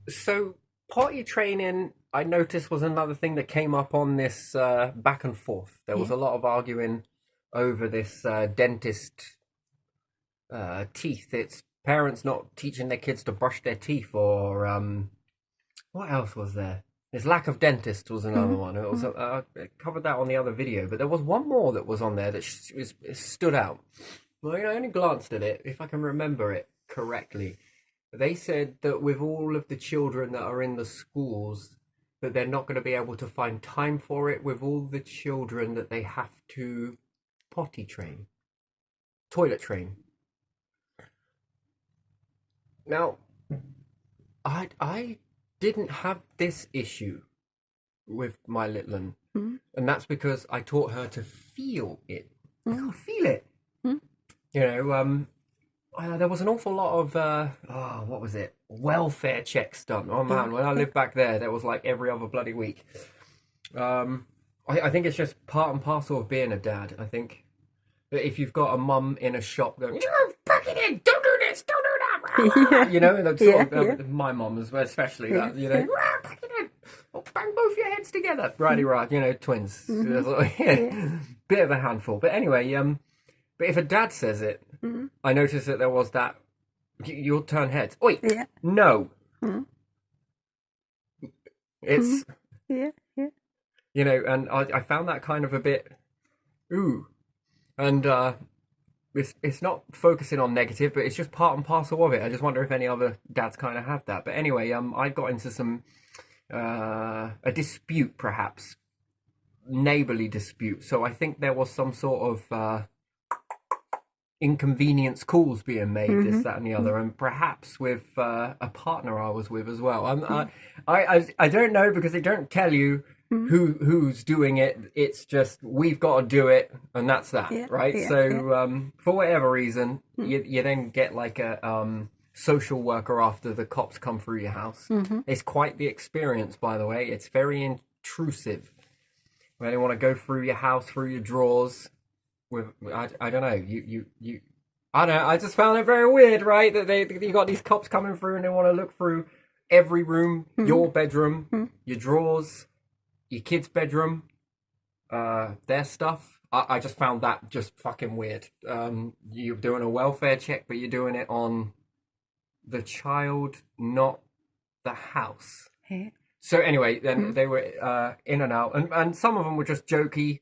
So potty training, I noticed, was another thing that came up on this back and forth. There was Yeah. a lot of arguing over this dentist teeth. It's parents not teaching their kids to brush their teeth, or what else was there? There's lack of dentists was another Mm, one. It was mm, I covered that on the other video, but there was one more that was on there that it stood out. Well, I only glanced at it, if I can remember it correctly. They said that with all of the children that are in the schools, that they're not going to be able to find time for it with all the children that they have to potty train, toilet train. Now, I didn't have this issue with my little one, mm, and that's because I taught her to feel it. I mm, can't feel it. mm. You know, there was an awful lot of what was it? Welfare checks done. Oh Yeah, man, when I yeah, lived back there, was like every other bloody week. Um, I think it's just part and parcel of being a dad. I think that if you've got a mum in a shop going, "You pack it in, don't do this, don't do yeah, that," you know, and that's yeah, sort yeah, of my mum as well, especially yeah, that, you know, yeah. pack it in, oh, bang both your heads together, righty Mm, right, you know, twins, mhm, yeah, bit of a handful. But anyway, but if a dad says it, mm, I noticed that there was that you'll turn heads. Oi, yeah, no, mm, mm, it's yeah, yeah, and I found that kind of a bit ooh, and it's not focusing on negative, but it's just part and parcel of it. I just wonder if any other dads kind of have that. But anyway, I got into some a dispute, perhaps neighborly dispute. So I think there was some sort of inconvenience calls being made, this, mhm, that, and the mm, other, and perhaps with a partner I was with as well. yeah, I don't know because they don't tell you mm, who's doing it. It's just we've got to do it, and that's that, yeah, right? yeah, yeah, So for whatever reason, mm, you then get like a social worker after the cops come through your house. mhm, It's quite the experience, by the way. It's very intrusive. Where they want to go through your house, through your drawers, with I don't know you I don't know, I just found it very weird, right, that they you got these cops coming through and they want to look through every room, mhm, your bedroom, mm, your drawers, your kids' bedroom, their stuff. I just found that just fucking weird. You're doing a welfare check, but you're doing it on the child, not the house. yeah, So anyway, then mm, they were in and out, and some of them were just jokey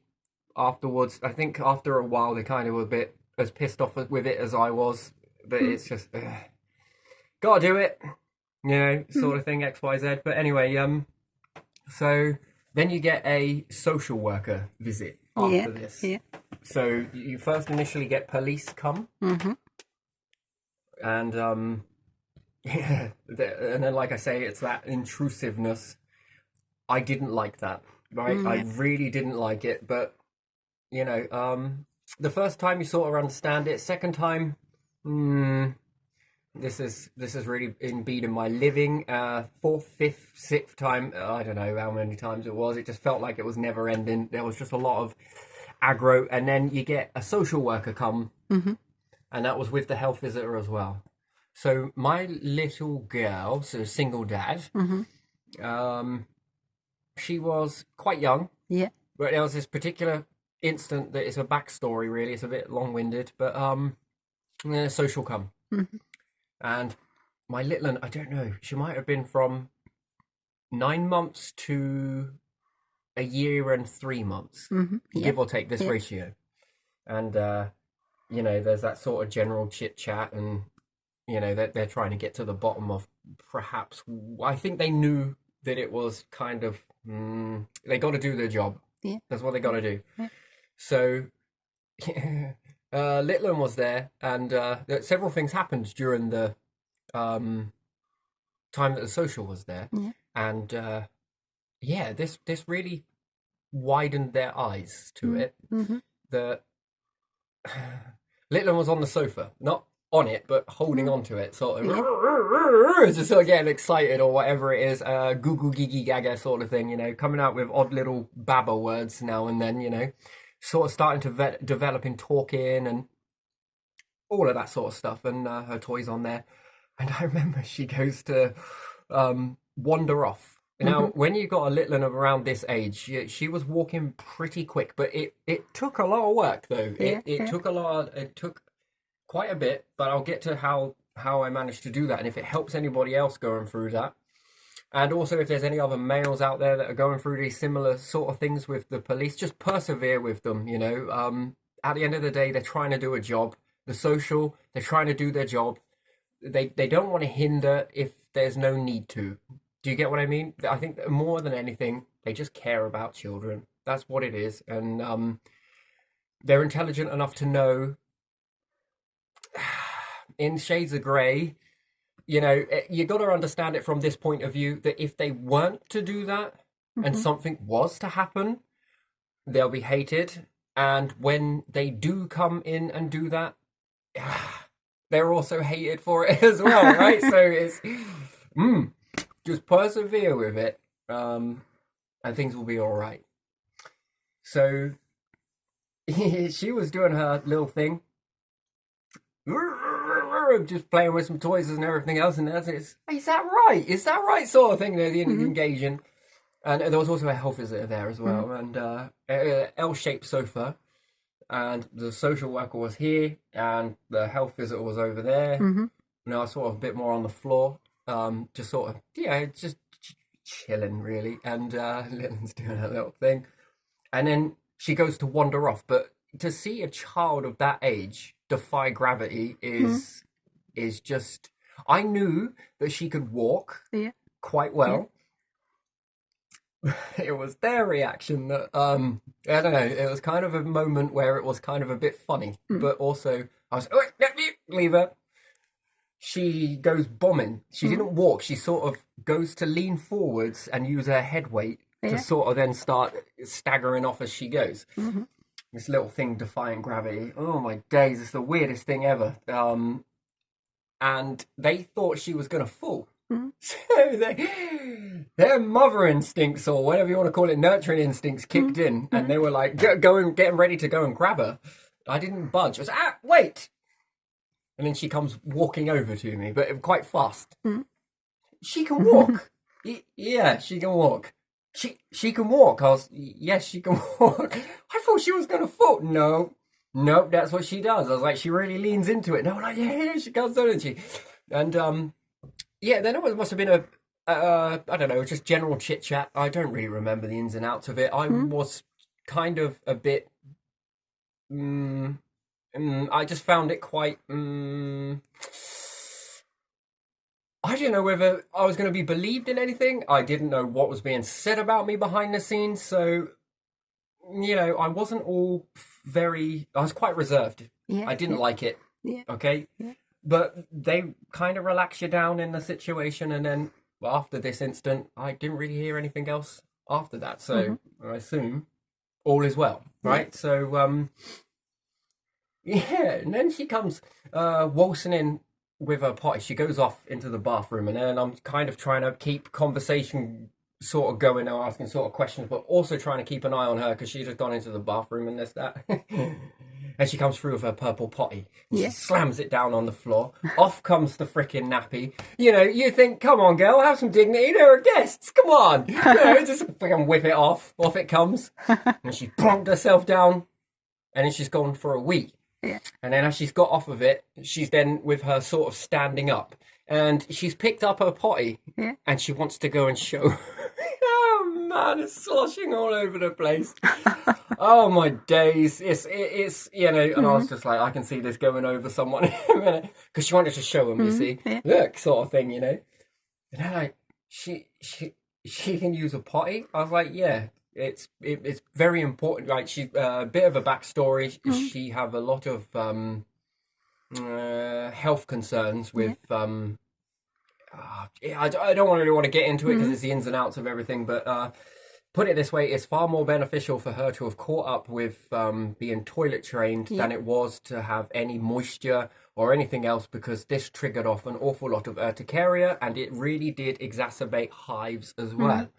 afterwards. I think after a while they kind of were a bit as pissed off with it as I was. But mm, it's just gotta do it, mm, sort of thing. X Y Z. But anyway, so then you get a social worker visit yeah, after this. yeah, So you first initially get police come, mhm, and yeah, and then like I say, it's that intrusiveness. I didn't like that. Right, mm, I yeah, really didn't like it, but you know, the first time you sort of understand it. Second time, mm, this is really impeding my living. Fourth, fifth, sixth time, I don't know how many times it was. It just felt like it was never ending. There was just a lot of aggro, and then you get a social worker come, mhm, and that was with the health visitor as well. So my little girl, so single dad, mhm, um, she was quite young. yeah, But there was this particular instant that is a backstory, really. It's a bit long winded, but social come. mhm, And my little one, I don't know, she might have been from 9 months to a year and 3 months, mhm, yeah, give or take this yeah, ratio. And, there's that sort of general chit chat, and, they're trying to get to the bottom of perhaps, I think they knew that it was kind of, they got to do their job. yeah, That's what they got to do. yeah, So Litland was there, and several things happened during the um, time that the social was there, yeah, and yeah, this really widened their eyes to mm, it. mhm, The Litland was on the sofa, not on it, but holding mm, on to it, sort yeah, of, just sort of getting excited or whatever it is, goo goo gigi gaga sort of thing, coming out with odd little babble words now and then, sort of starting to develop in talking and all of that sort of stuff, and her toys on there. And I remember she goes to wander off. Now, when you got a little one of around this age, she was walking pretty quick, but it took a lot of work though. It took a lot. It took quite a bit, but I'll get to how I managed to do that, and if it helps anybody else going through that. And also, if there's any other males out there that are going through these similar sort of things with the police, just persevere with them, you know. At the end of the day, they're trying to do a job. The social, they're trying to do their job. They don't want to hinder if there's no need to. Do you get what I mean? I think that more than anything, they just care about children. That's what it is. And they're intelligent enough to know, in shades of grey, you know, you got to understand it from this point of view, that if they weren't to do that and something was to happen, they'll be hated. And when they do come in and do that, they're also hated for it as well, right? So it's just persevere with it, and things will be all right. So she was doing her little thing, just playing with some toys and everything else, and is that right? Is that right? Sort of thing. They're engaging, and there was also a health visitor there as well, and a L-shaped sofa, and the social worker was here, and the health visitor was over there. Now, sort of a bit more on the floor, just sort of just chilling really, and Little's doing her little thing, and then she goes to wander off. But to see a child of that age defy gravity is just. I knew that she could walk quite well. It was their reaction that I don't know. It was kind of a moment where it was kind of a bit funny, but also I was leave her. She goes bombing. She didn't walk. She sort of goes to lean forwards and use her head weight to sort of then start staggering off as she goes. This little thing defying gravity. Oh my days! It's the weirdest thing ever. And they thought she was going to fall. So their mother instincts, or whatever you want to call it, nurturing instincts kicked in, and they were like getting ready to go and grab her. I didn't budge. I was wait. And then she comes walking over to me, but quite fast. She can walk. Yeah, she can walk. She can walk. I was, yes, she can walk. I thought she was going to fall. No, nope, that's what she does. I was like, she really leans into it. And I'm like, yeah, she comes on, and then it must have been I don't know, just general chit chat. I don't really remember the ins and outs of it. I was kind of a bit. I just found it quite. I didn't know whether I was going to be believed in anything. I didn't know what was being said about me behind the scenes. So, you know, I wasn't all I was quite reserved. I didn't like it. Okay. But they kind of relax you down in the situation. And then after this incident, I didn't really hear anything else after that. So I assume all is well. Right. So, and then she comes waltzing in with her potty. She goes off into the bathroom, and then I'm kind of trying to keep conversation sort of going, or asking sort of questions, but also trying to keep an eye on her because she's just gone into the bathroom and this, that. And she comes through with her purple potty. She slams it down on the floor. Off comes the frickin' nappy. You know, you think, come on, girl, have some dignity. There are guests. Come on. You know, just freaking whip it off. Off it comes. And she plonked herself down, and then she's gone for a wee. And then as she's got off of it, she's then with her sort of standing up, and she's picked up her potty, and she wants to go and show. Oh man, it's sloshing all over the place. Oh my days, it's you know, and I was just like, I can see this going over someone in a minute, because she wanted to show him, you see, look, sort of thing, you know. And then like, she can use a potty. I was like, yeah. It's very important. Like, she's a bit of a backstory. She have a lot of health concerns with. I don't really want to get into it because it's the ins and outs of everything. But put it this way: it's far more beneficial for her to have caught up with being toilet trained than it was to have any moisture or anything else, because this triggered off an awful lot of urticaria, and it really did exacerbate hives as well.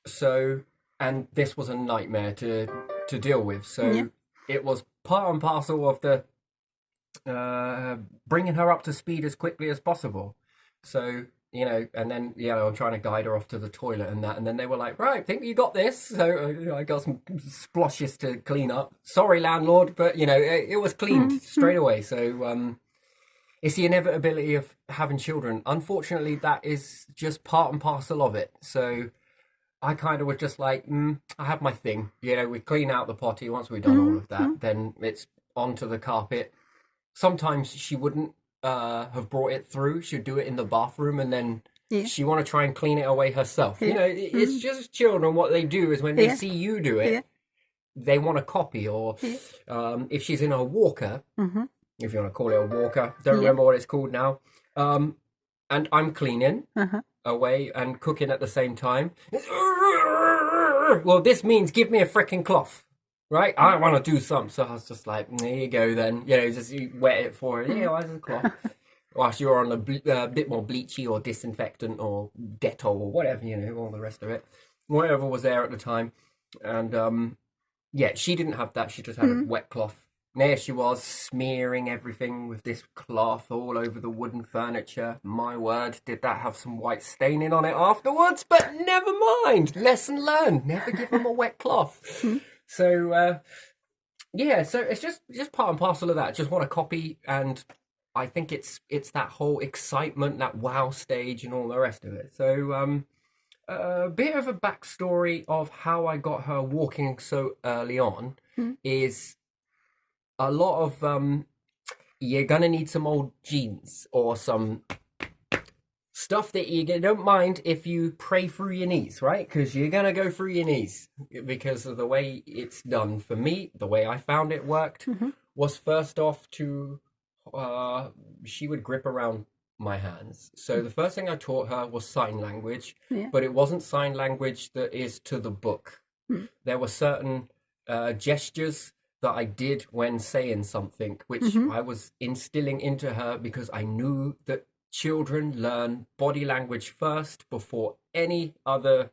So. And this was a nightmare to deal with. So it was part and parcel of the bringing her up to speed as quickly as possible. So, you know, and then, you know, I'm trying to guide her off to the toilet and that, and then they were like, right, think you got this. So you know, I got some sploshes to clean up. Sorry, landlord, but, you know, it was cleaned straight away. So it's the inevitability of having children. Unfortunately, that is just part and parcel of it. So I kind of was just like, I have my thing. You know, we clean out the potty. Once we've done all of that, then it's onto the carpet. Sometimes she wouldn't have brought it through. She'd do it in the bathroom, and then she want to try and clean it away herself. You know, it's just children. What they do is when they see you do it, they want to copy. Or if she's in a walker, if you want to call it a walker, don't remember what it's called now. And I'm cleaning away and cooking at the same time. Well, this means give me a freaking cloth. Right, I want to do something, so I was just like, there you go then. You know, just you wet it for her. Yeah, where's the cloth? Whilst you're on a bit more bleachy or disinfectant or Dettol or whatever, you know, all the rest of it. Whatever was there at the time. And, yeah, she didn't have that. She just had a wet cloth. There she was, smearing everything with this cloth all over the wooden furniture. My word, did that have some white staining on it afterwards? But never mind. Lesson learned. Never give them a wet cloth. So, yeah, so it's just part and parcel of that. Just want to copy, and I think it's that whole excitement, that wow stage, and all the rest of it. So, a bit of a backstory of how I got her walking so early on is a lot of you're gonna need some old jeans or some stuff that you don't mind if you pray through your knees, right? Because you're going to go through your knees because of the way it's done. For me, the way I found it worked was first off to, she would grip around my hands. So the first thing I taught her was sign language, but it wasn't sign language that is to the book. There were certain gestures that I did when saying something, which I was instilling into her because I knew that children learn body language first before any other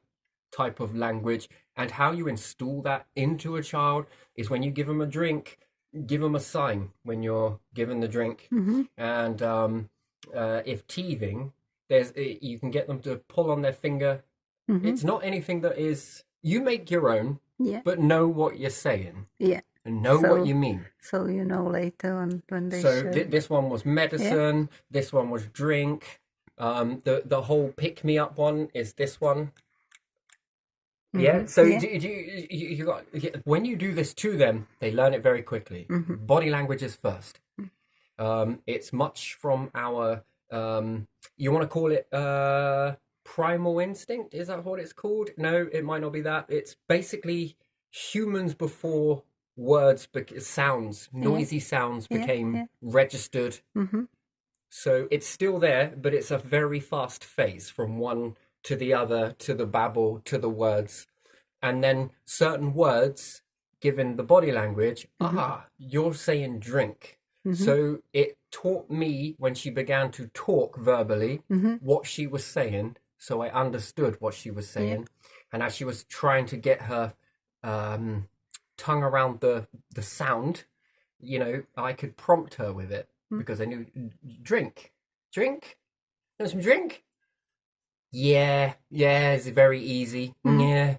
type of language. And how you install that into a child is when you give them a drink, give them a sign when you're giving the drink. And if teething, you can get them to pull on their finger. It's not anything that is, you make your own, but know what you're saying. And know what you mean. So you know later when they So this one was medicine. This one was drink. The whole pick me up one is this one. So you got, when you do this to them, they learn it very quickly. Body language is first. It's much from our you want to call it primal instinct. Is that what it's called? No, it might not be that. It's basically humans before words, sounds, noisy sounds became registered. So it's still there, but it's a very fast phase from one to the other, to the babble, to the words. And then certain words, given the body language, you're saying drink. So it taught me when she began to talk verbally what she was saying. So I understood what she was saying. And as she was trying to get her tongue around the sound, you know, I could prompt her with it because I knew drink, want some drink? Yeah, it's very easy. Yeah,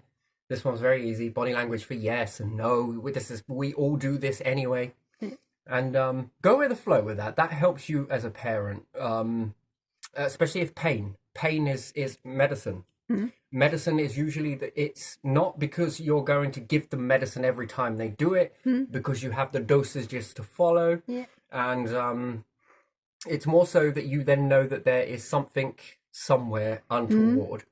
this one's very easy. Body language for yes and no. We all do this anyway. And go with the flow with that. That helps you as a parent, especially if pain is medicine. Medicine is usually it's not because you're going to give them medicine every time they do it, because you have the dosages to follow. And it's more so that you then know that there is something somewhere untoward,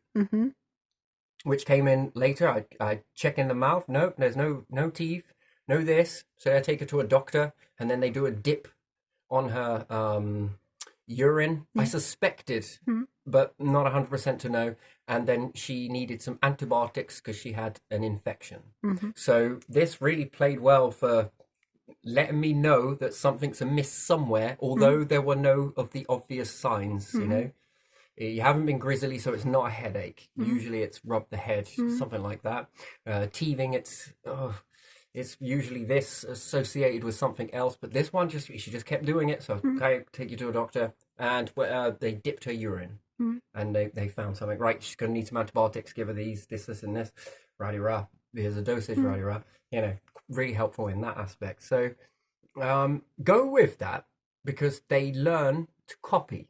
which came in later. I check in the mouth. Nope, there's no teeth, no this. So I take her to a doctor, and then they do a dip on her urine. I suspected, but not 100% to know. And then she needed some antibiotics because she had an infection. So this really played well for letting me know that something's amiss somewhere, although there were no of the obvious signs. You know, you haven't been grizzly, so it's not a headache. Usually it's rubbed the head, something like that. Teething, it's usually this associated with something else, but this one she just kept doing it. So okay, take you to a doctor, and they dipped her urine. And they found something, right, she's going to need some antibiotics, give her these, this, and this, rah-de-rah, here's a dosage, rah-de-rah, really helpful in that aspect. So go with that, because they learn to copy.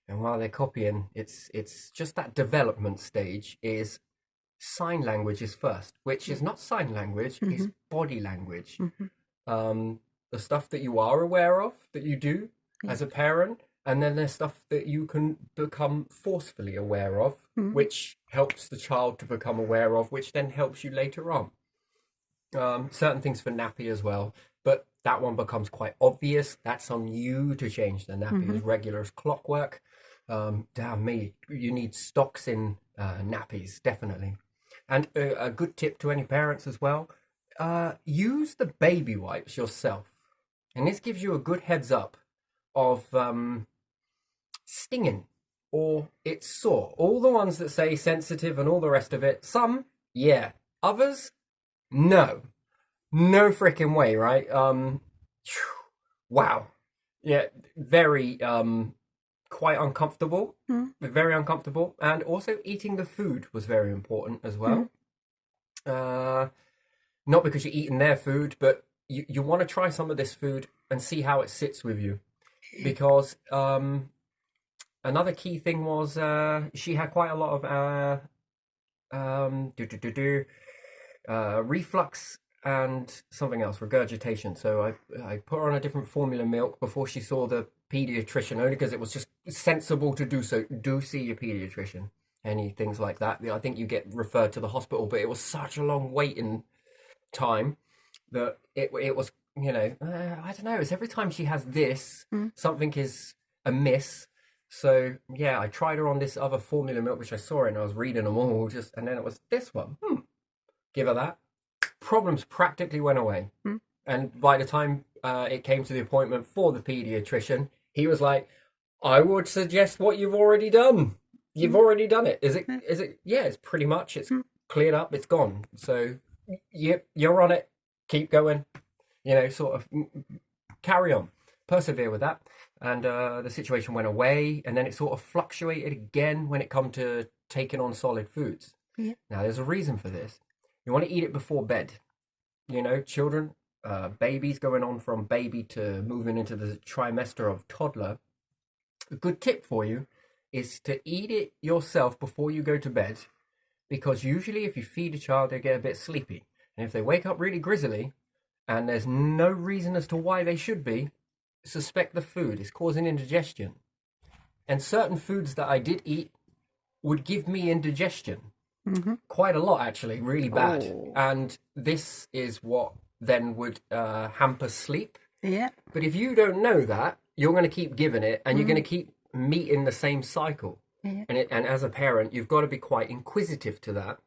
And while they're copying, it's just that development stage is sign language is first, which is not sign language, it's body language. The stuff that you are aware of, that you do as a parent, and then there's stuff that you can become forcefully aware of, which helps the child to become aware of, which then helps you later on. Certain things for nappy as well, but that one becomes quite obvious. That's on you to change the nappy as regular as clockwork. Damn me, you need stocks in nappies, definitely. And a good tip to any parents as well, use the baby wipes yourself. And this gives you a good heads up of stinging or it's sore. All the ones that say sensitive and all the rest of it, some, yeah. Others, no. No freaking way, right? Wow. Yeah, very quite uncomfortable. Very uncomfortable. And also eating the food was very important as well. Not because you're eating their food, but you want to try some of this food and see how it sits with you. Because another key thing was she had quite a lot of reflux and something else, regurgitation. So I put her on a different formula milk before she saw the pediatrician, only because it was just sensible to do so. Do see your pediatrician. Any things like that. I think you get referred to the hospital, but it was such a long waiting time that it was, I don't know. It's every time she has this, something is amiss. So yeah, I tried her on this other formula milk, which I saw it, and I was reading them all, and then it was this one. Give her that. Problems practically went away. And by the time it came to the appointment for the pediatrician, he was like, I would suggest what you've already done. You've already done it. Is it? Yeah, it's pretty much, it's cleared up, it's gone. So yep, you're on it. Keep going, sort of carry on, persevere with that. And the situation went away, and then it sort of fluctuated again when it come to taking on solid foods. Now there's a reason for this. You want to eat it before bed. Children, babies going on from baby to moving into the trimester of toddler. A good tip for you is to eat it yourself before you go to bed, because usually if you feed a child, they get a bit sleepy. And if they wake up really grizzly and there's no reason as to why they should be, suspect the food is causing indigestion. And certain foods that I did eat would give me indigestion. Quite a lot, actually, really bad. And this is what then would hamper sleep. Yeah. But if you don't know that, you're going to keep giving it, and you're going to keep meeting the same cycle. And as a parent, you've got to be quite inquisitive to that.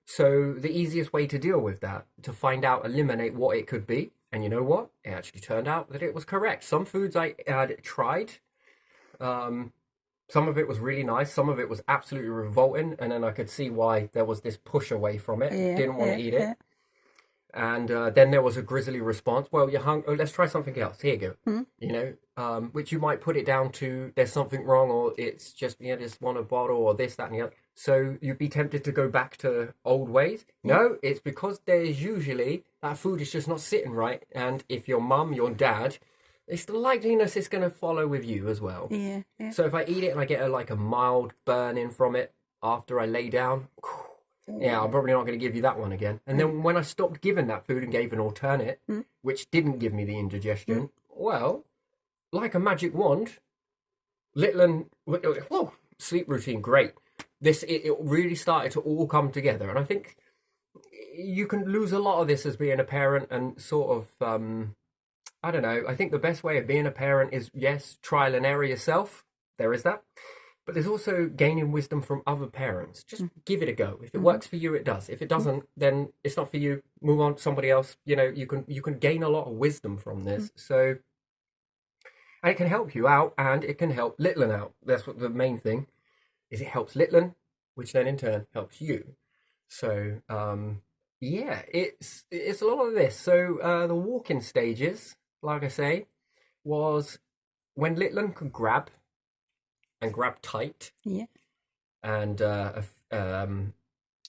So the easiest way to deal with that, to find out, eliminate what it could be. And you know what? It actually turned out that it was correct. Some foods I had tried, some of it was really nice. Some of it was absolutely revolting. And then I could see why there was this push away from it. Didn't want to eat it. And then there was a grisly response. Well, you're hungry. Oh, let's try something else. Here you go. Which you might put it down to there's something wrong, or it's just, just want a bottle, or this, that, and the other. So you'd be tempted to go back to old ways. No, it's because there's usually that food is just not sitting right. And if your mum, your dad, it's the likeliness it's going to follow with you as well. So if I eat it and I get a mild burn in from it after I lay down, I'm probably not going to give you that one again. And then when I stopped giving that food and gave an alternate, which didn't give me the indigestion, well, like a magic wand, sleep routine, great. It really started to all come together. And I think you can lose a lot of this as being a parent and sort of, I don't know. I think the best way of being a parent is, yes, trial and error yourself. There is that. But there's also gaining wisdom from other parents. Just give it a go. If it works for you, it does. If it doesn't, then it's not for you. Move on to somebody else. You can gain a lot of wisdom from this. So, and it can help you out, and it can help Litlin out. That's what the main thing is. It helps Litlin, which then in turn helps you. So, it's a lot of this. So the walking stages, like I say, was when Litlin could grab and grab tight. Yeah. And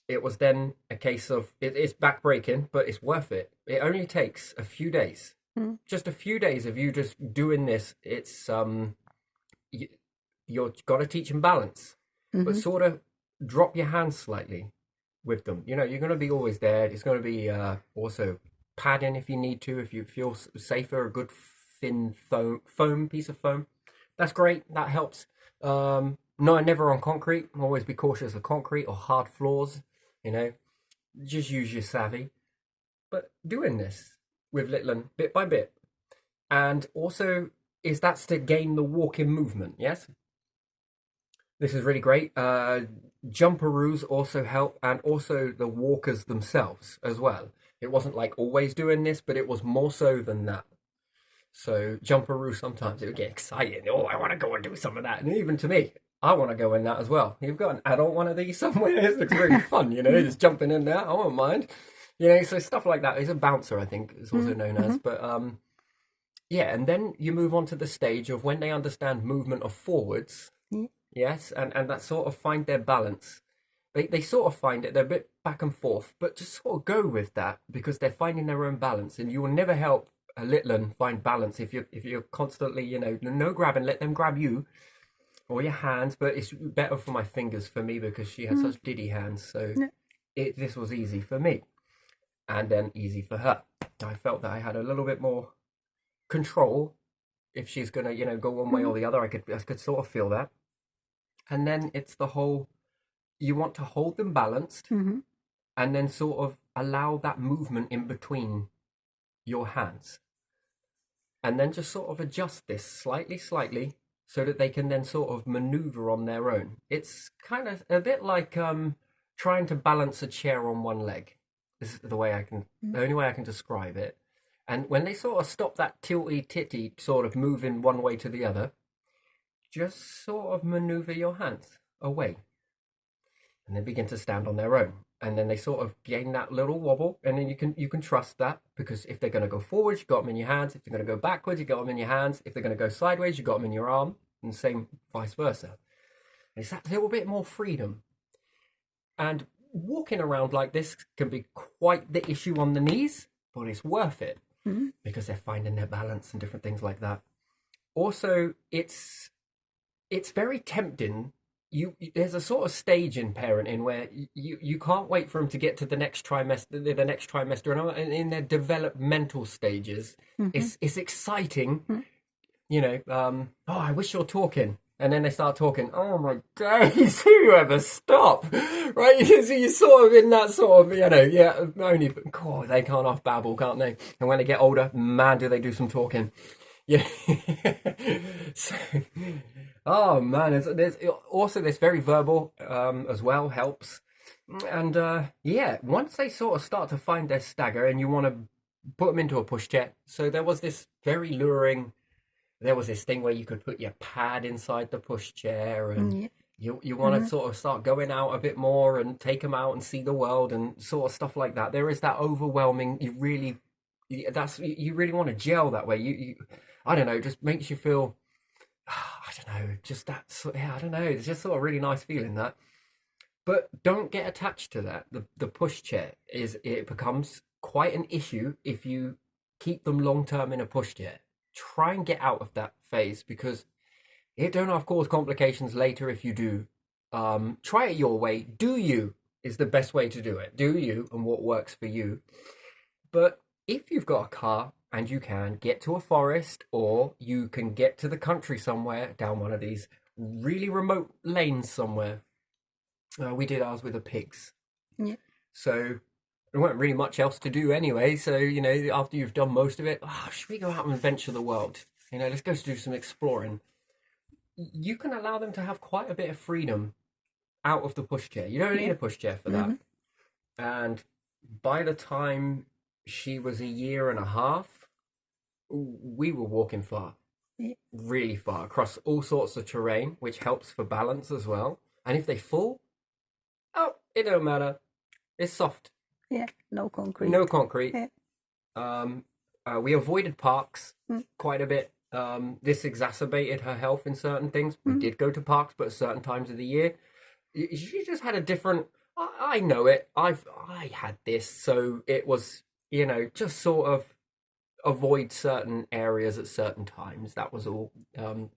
it was then a case of it's backbreaking, but it's worth it. It only takes a few days, just a few days of you just doing this. It's you've got to teach them balance, but sort of drop your hands slightly with them. You know, you're going to be always there. It's going to be also padding if you need to, if you feel safer. A good thin foam piece of foam, that's great. That helps. No, never on concrete. Always be cautious of concrete or hard floors. You know, just use your savvy. But doing this with Litland bit by bit, and also that's to gain the walking movement. Yes, this is really great. Jumperoos also help, and also the walkers themselves as well. It wasn't like always doing this, but it was more so than that. So jumperoo, sometimes it would get exciting. Oh, I want to go and do some of that. And even to me, I want to go in that as well. You've got an adult one of these somewhere. It looks really fun, you know, just jumping in there. I won't mind. You know, so stuff like that. It's a bouncer, I think it's also known as. But yeah, and then you move on to the stage of when they understand movement of forwards. Yes, and that sort of find their balance. They sort of find it, they're a bit back and forth, but just sort of go with that because they're finding their own balance. And you will never help a Litland find balance if you're constantly, you know, no grabbing, let them grab you or your hands. But it's better for my fingers for me because she has such diddy hands. So this was easy for me and then easy for her. I felt that I had a little bit more control if she's gonna, you know, go one way or the other. I could sort of feel that. And then it's the whole, you want to hold them balanced and then sort of allow that movement in between your hands. And then just sort of adjust this slightly so that they can then sort of maneuver on their own. It's kind of a bit like trying to balance a chair on one leg. This is the only way I can describe it. And when they sort of stop that tilty-titty sort of moving one way to the other, just sort of maneuver your hands away. And they begin to stand on their own. And then they sort of gain that little wobble. And then you can trust that, because if they're going to go forwards, you got them in your hands. If they're going to go backwards, you got them in your hands. If they're going to go sideways, you got them in your arm. And same vice versa. And it's that little bit more freedom. And walking around like this can be quite the issue on the knees, but it's worth it because they're finding their balance and different things like that. Also, it's very tempting. There's a sort of stage in parenting where you can't wait for them to get to the next trimester, and in their developmental stages, it's exciting. You know, oh, I wish you're talking. And then they start talking. Oh my days, who ever stop? Right? So you're sort of in that sort of, you know, yeah, only, oh, they can't off babble, can't they? And when they get older, man, do they do some talking. Yeah. So, oh man, there's also this very verbal as well, helps. And yeah, once they sort of start to find their stagger and you want to put them into a pushchair. So there was this very luring, there was this thing where you could put your pad inside the pushchair, and you want to sort of start going out a bit more and take them out and see the world and sort of stuff like that. There is that overwhelming, you really want to gel that way. You I don't know, it just makes you feel, I don't know, just that, yeah, I don't know, it's just sort of really nice feeling that. But don't get attached to that. The pushchair it becomes quite an issue if you keep them long term in a pushchair. Try and get out of that phase, because it don't have cause complications later if you do. Try it your way. Do you is the best way to do it. Do you and what works for you. But if you've got a car and you can get to a forest, or you can get to the country somewhere down one of these really remote lanes somewhere. We did ours with the pigs. Yeah. So there weren't really much else to do anyway. So, you know, after you've done most of it, should we go out and adventure the world? You know, let's go do some exploring. You can allow them to have quite a bit of freedom out of the pushchair. You don't need a pushchair for that. And by the time she was 1.5 years, we were walking far, really far, across all sorts of terrain, which helps for balance as well. And if they fall, it don't matter. It's soft. Yeah, no concrete. No concrete. Yeah. We avoided parks quite a bit. This exacerbated her health in certain things. We did go to parks, but at certain times of the year, she just had a different. I know it. I had this, so it was just sort of avoid certain areas at certain times. That was all.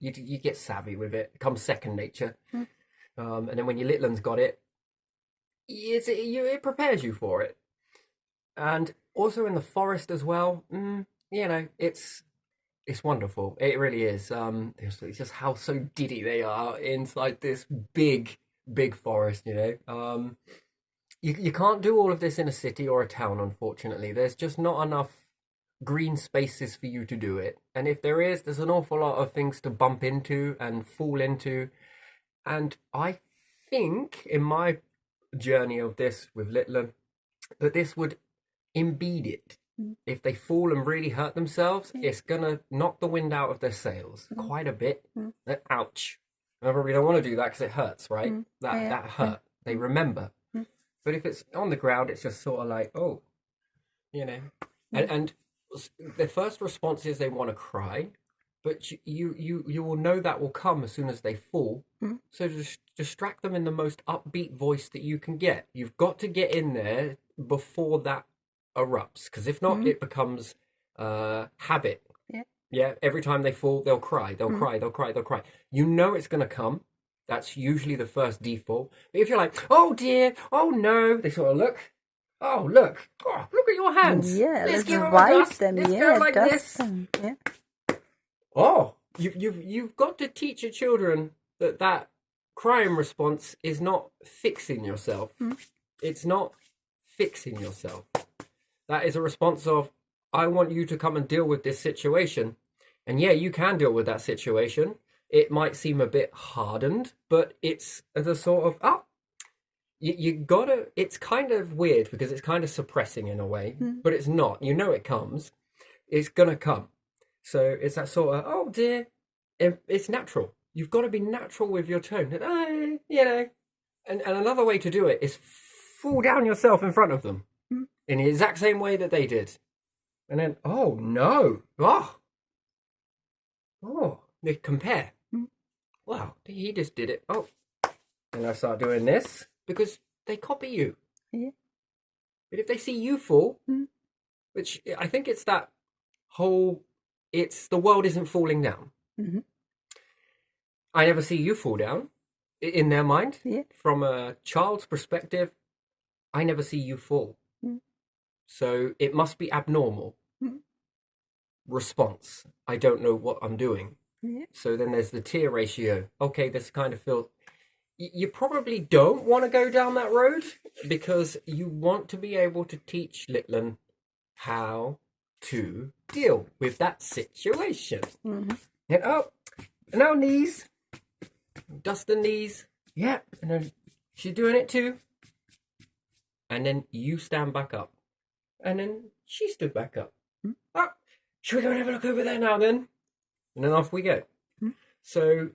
You get savvy with it. It becomes second nature. And then when your little one's got it, it prepares you for it. And also in the forest as well. It's wonderful. It really is. It's just how so giddy they are inside this big forest. You can't do all of this in a city or a town, unfortunately. There's just not enough green spaces for you to do it. And if there is, there's an awful lot of things to bump into and fall into. And I think in my journey of this with Litland, that this would impede it. If they fall and really hurt themselves, it's gonna knock the wind out of their sails quite a bit. Ouch. I probably don't want to do that because it hurts, right? That hurt. They remember. But if it's on the ground, it's just sort of like, oh, and the first response is they want to cry, but you will know that will come as soon as they fall. So just distract them in the most upbeat voice that you can get. You've got to get in there before that erupts, because if not, it becomes habit. Yeah, every time they fall, they'll cry, they'll cry, they'll cry, they'll cry. You know it's going to come. That's usually the first default. But if you're like, oh dear, oh no, they sort of look. Oh, look. Oh, look at your hands. Yeah, let's give them wipe a dust. them. Let's Yeah, go like dust this. them. Yeah. Oh, you've got to teach your children that crying response is not fixing yourself. It's not fixing yourself. That is a response of, I want you to come and deal with this situation. And yeah, you can deal with that situation. It might seem a bit hardened, but it's the sort of, you gotta, it's kind of weird because it's kind of suppressing in a way, but it's not. It comes. It's gonna come. So it's that sort of, oh dear, it's natural. You've got to be natural with your tone. And another way to do it is fall down yourself in front of them in the exact same way that they did. And then, oh no, they compare. Wow, he just did it. Oh, and I start doing this because they copy you. Yeah. But if they see you fall, which I think it's that whole, it's the world isn't falling down. I never see you fall down in their mind. Yeah. From a child's perspective, I never see you fall. So it must be abnormal. Response. I don't know what I'm doing. Yeah. So then there's the tear ratio. Okay, this kind of feels... You probably don't want to go down that road because you want to be able to teach Litland how to deal with that situation. And now knees. Dust the knees. Yeah. And then she's doing it too. And then you stand back up. And then she stood back up. Oh, should we go and have a look over there now then? And then off we go. So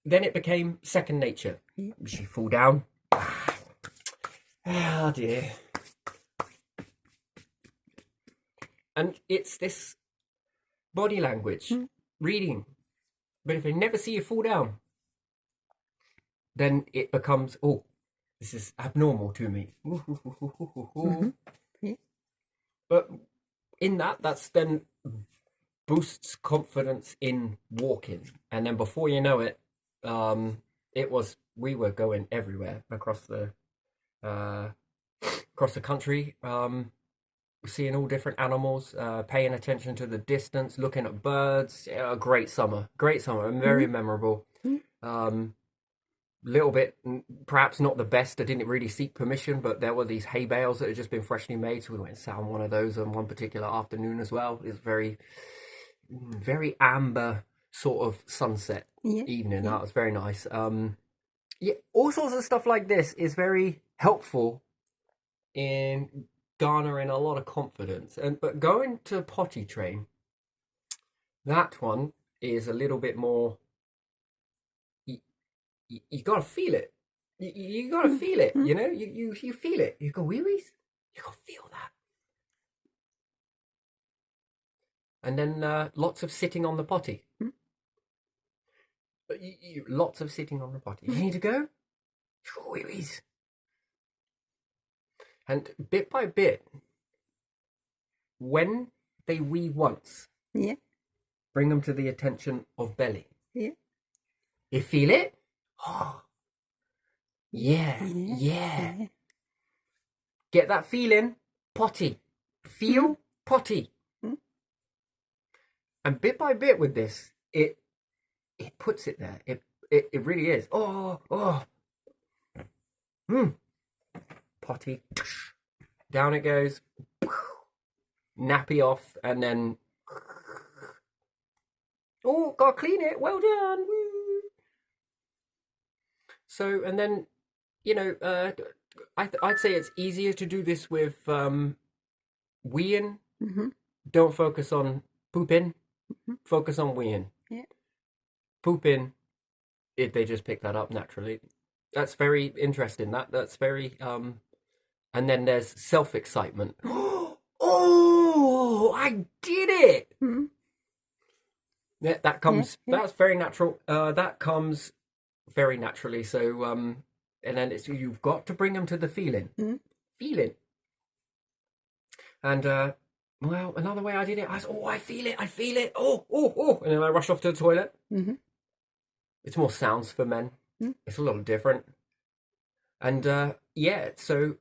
then it became second nature. She fall down. Oh dear. And it's this body language, reading. But if they never see you fall down, then it becomes, oh, this is abnormal to me. But in that's then boosts confidence in walking. And then before you know it, we were going everywhere across the country, seeing all different animals, paying attention to the distance, looking at birds. Great summer, and very memorable. Little bit, perhaps not the best. I didn't really seek permission, but there were these hay bales that had just been freshly made, so we went and sat on one of those on one particular afternoon as well. It was very, very amber sort of sunset evening. That was very nice. All sorts of stuff like this is very helpful in garnering a lot of confidence. But going to potty train, that one is a little bit more. You gotta feel it. You gotta feel it. You feel it. You go wee wees. You gotta feel that. and then lots of sitting on the potty. Mm. Lots of sitting on the potty. You need to go? Wee-wees. And bit by bit, when they wee once, Yeah. bring them to the attention of belly. Yeah. You feel it? Oh, yeah, Yeah. yeah. Yeah. Get that feeling, potty. Feel potty. Mm. And bit by bit with this, it puts it there. It really is. Oh. Potty. Down it goes. Nappy off, and then oh, gotta clean it. Well done. Woo. So, and then I'd say it's easier to do this with weeing. Mm-hmm. Don't focus on pooping. Focus on weeing. Yeah. Pooping, they just pick that up naturally. That's very interesting. That's very and then there's self-excitement. Oh, I did it. Mm-hmm. Yeah, that comes. Yeah. That's very natural. That comes very naturally. So, and then you've got to bring them to the feeling, feeling. And well, another way I did it, I was, I feel it. Oh, and then I rush off to the toilet. Mm-hmm. It's more sounds for men. It's a little different. And yeah, so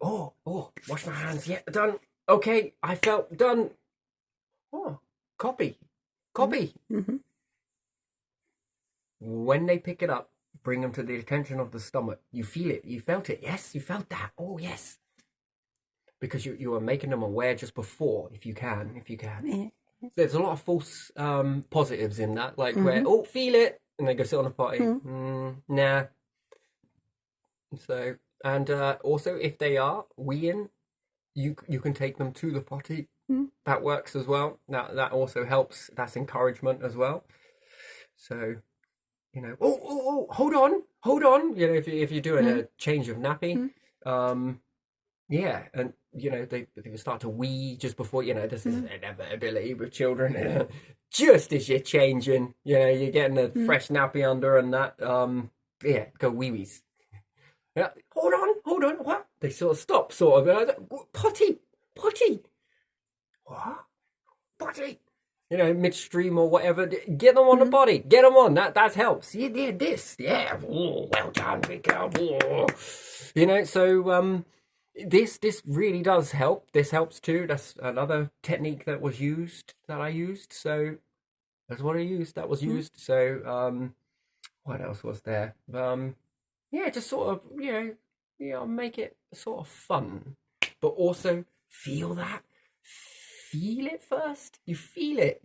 wash my hands. Yeah, done. Okay, I felt done. Oh, copy. Mm-hmm. When they pick it up, bring them to the attention of the stomach. You feel it. You felt it. Yes, you felt that. Oh, yes. Because you are making them aware just before, if you can. Yeah. There's a lot of false positives in that, like where, feel it, and they go sit on a potty. Nah. So, and also if they are weeing, you can take them to the potty. That works as well. That also helps. That's encouragement as well. So, hold on. If you're doing a change of nappy, yeah, and they will start to wee just before. This is inevitability with children. Just as you're changing, you're getting a fresh nappy under, and that yeah, go wee-wees. Yeah, hold on, what? They sort of stop, potty. What? Potty. Midstream or whatever. Get them on the body. Get them on. That helps. Yeah, this. Yeah. Ooh, well done, big girl. Ooh. So this really does help. This helps too. That's another technique that I used. So that's what I used. That was used. So what else was there? Yeah, just sort of make it sort of fun, but also feel that. Feel it first. You feel it.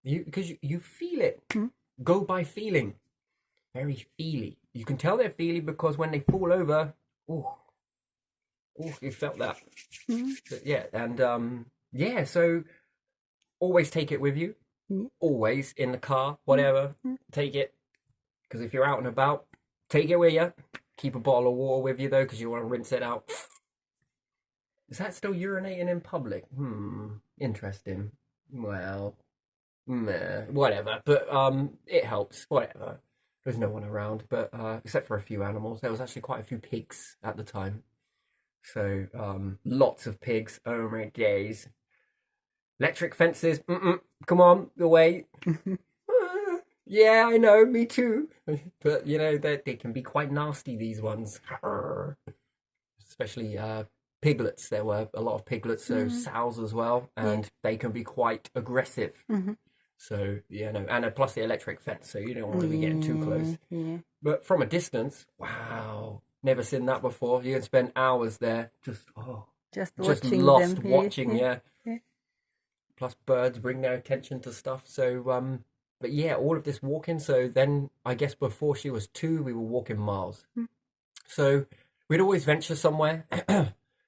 Because you feel it. Go by feeling. Very feely. You can tell they're feely because when they fall over, you felt that. So, yeah, and yeah, so always take it with you. Always in the car, whatever. Take it. Because if you're out and about, take it with you. Keep a bottle of water with you though, because you want to rinse it out. Is that still urinating in public? Interesting. Well, whatever. But it helps. Whatever. There's no one around, but except for a few animals. There was actually quite a few pigs at the time. So lots of pigs. Oh my days. Electric fences. Come on, away. Yeah, I know. Me too. But they can be quite nasty. These ones, especially piglets. There were a lot of piglets, so sows as well, and they can be quite aggressive. So and plus the electric fence, so you don't want to be getting too close. But from a distance, wow, never seen that before. You can spend hours there, just watching lost them. watching. Yeah. Plus birds bring their attention to stuff. So but yeah, all of this walking. So then I guess before she was 2, we were walking miles. So we'd always venture somewhere.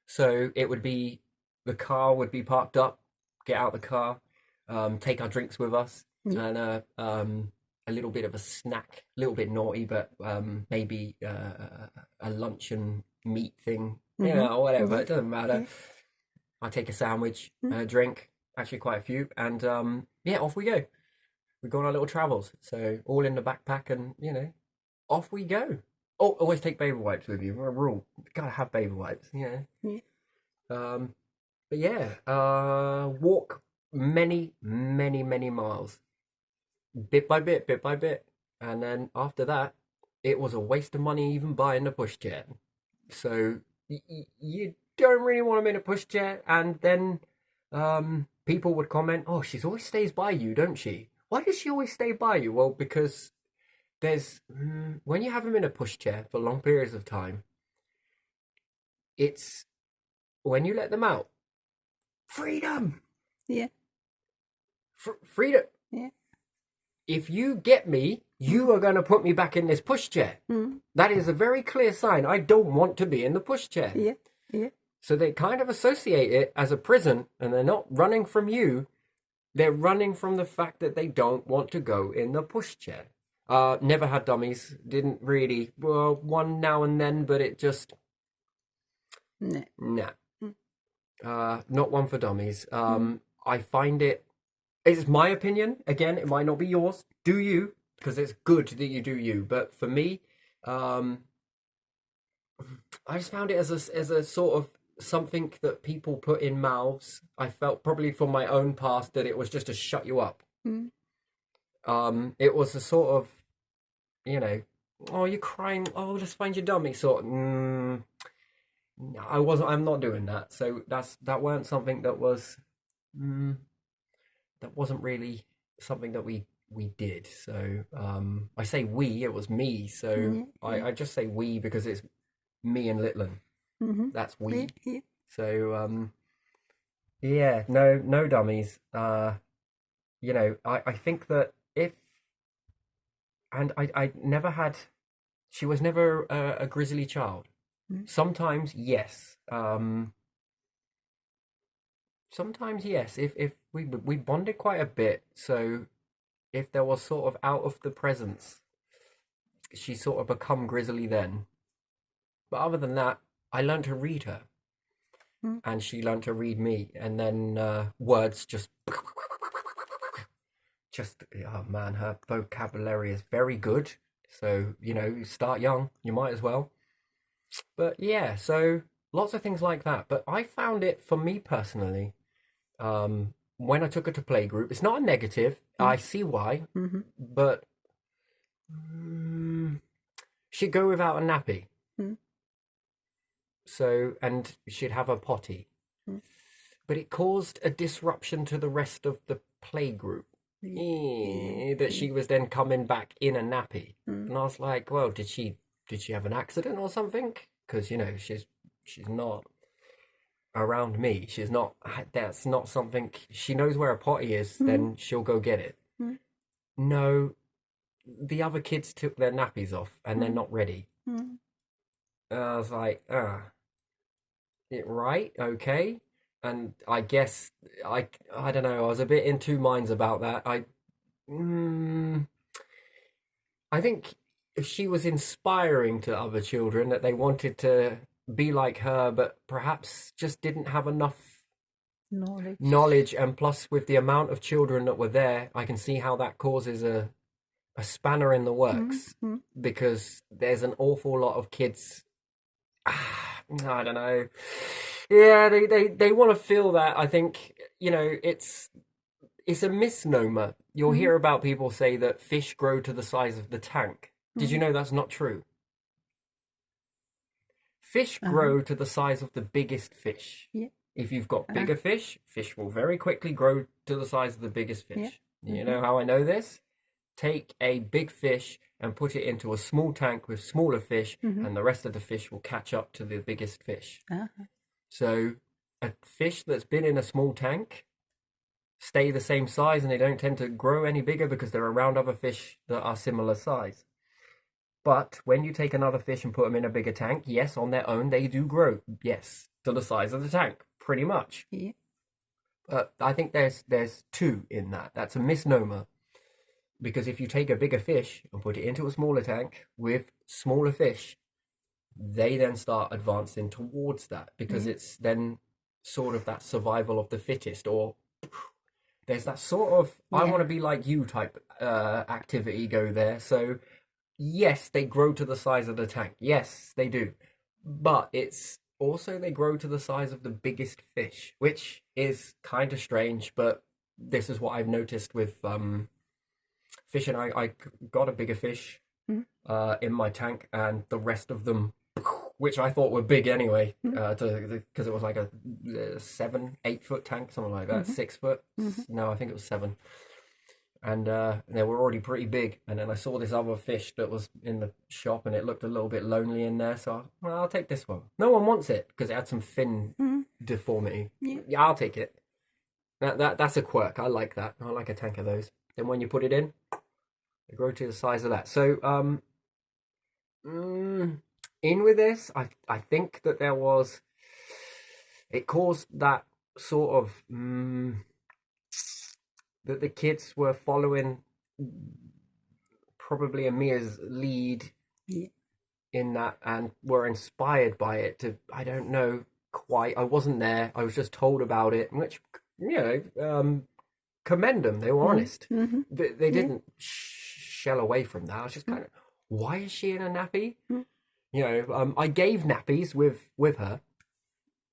So it would be, the car would be parked up, get out the car, take our drinks with us, and a little bit of a snack, a little bit naughty, but maybe a lunch and meat thing, whatever, it doesn't matter. I take a sandwich, a drink, actually quite a few, and yeah, off we go. We go on our little travels, so all in the backpack, and off we go. Oh, always take baby wipes with you. A rule, gotta have baby wipes. Yeah. Um, but yeah, walk many, many, many miles, bit by bit, and then after that, it was a waste of money even buying the pushchair. So you don't really want them in a pushchair, and then people would comment, "Oh, she's always stays by you, don't she? Why does she always stay by you?" Well, because there's when you have them in a pushchair for long periods of time, it's when you let them out, freedom, Yeah. freedom. Yeah. If you get me, you are going to put me back in this pushchair. Mm. That is a very clear sign. I don't want to be in the pushchair. Yeah. Yeah. So they kind of associate it as a prison, and they're not running from you. They're running from the fact that they don't want to go in the pushchair. Never had dummies. Didn't really. Well, one now and then, but it just No. nah. Not one for dummies. I find it's my opinion. Again, it might not be yours. Do you? Because it's good that you do you. But for me, I just found it as a sort of something that people put in mouths. I felt probably from my own past that it was just to shut you up. Mm. It was a sort of, oh, you're crying. Oh, let's find your dummy. Sort. I'm not doing that. So that weren't something that was. That wasn't really something that we did. So I say we, it was me. So I just say we because it's me and Litland. Mm-hmm. That's we. Yeah. So yeah, no dummies. I think that I never had. She was never a grizzly child. Sometimes yes. Sometimes yes. If we bonded quite a bit, so if there was sort of out of the presence, she sort of become grizzly then. But other than that, I learned to read her, and she learned to read me, and then words just. Oh man, her vocabulary is very good. So you start young, you might as well. But yeah, so lots of things like that. But I found it for me personally. When I took her to playgroup, it's not a negative. I see why, but she'd go without a nappy. So, and she'd have a potty. But it caused a disruption to the rest of the playgroup. That she was then coming back in a nappy. And I was like, well, did she have an accident or something? Because, she's not around me. She's not, that's not something, she knows where a potty is, then she'll go get it. No, the other kids took their nappies off and they're not ready. And I was like, right, okay. And I guess, I don't know, I was a bit in two minds about that. I think if she was inspiring to other children, that they wanted to be like her, but perhaps just didn't have enough knowledge. And plus, with the amount of children that were there, I can see how that causes a spanner in the works, because there's an awful lot of kids. I don't know. Yeah, they want to feel that. I think it's a misnomer. You'll hear about people say that fish grow to the size of the tank. Did you know that's not true? Fish grow to the size of the biggest fish. Yeah. If you've got bigger fish will very quickly grow to the size of the biggest fish. Yeah. You know how I know this? Take a big fish and put it into a small tank with smaller fish, and the rest of the fish will catch up to the biggest fish. So a fish that's been in a small tank stay the same size, and they don't tend to grow any bigger because they're around other fish that are similar size. But when you take another fish and put them in a bigger tank, yes, on their own, they do grow, yes, to the size of the tank, pretty much. Yeah. But I think there's two in that. That's a misnomer. Because if you take a bigger fish and put it into a smaller tank with smaller fish, they then start advancing towards that, because it's then sort of that survival of the fittest, or there's that sort of I Yeah. want to be like you type activity go there. So yes, they grow to the size of the tank. Yes, they do. But it's also they grow to the size of the biggest fish, which is kind of strange, but this is what I've noticed with fishing. I got a bigger fish Mm. in my tank, and the rest of them, which I thought were big anyway, Mm. because it was like a 7, 8 foot tank, something like that, Mhm. 6 foot. Mhm. No, I think it was 7, and they were already pretty big. And then I saw this other fish that was in the shop, and it looked a little bit lonely in there. So well, I'll take this one. No one wants it because it had some fin Mm. deformity. Yeah. Yeah, I'll take it. That's a quirk. I like that. I like a tank of those. Then when you put it in, they grow to the size of that. So mm, in with this, I think that there was it caused that sort of that the kids were following probably Amir's lead Yeah. in that and were inspired by it to I don't know quite. I wasn't there. I was just told about it, which commend them. They were Mm. honest. Mhm. They Yeah. didn't shell away from that. I was just Mm. kind of, why is she in a nappy? Mm. I gave nappies with her.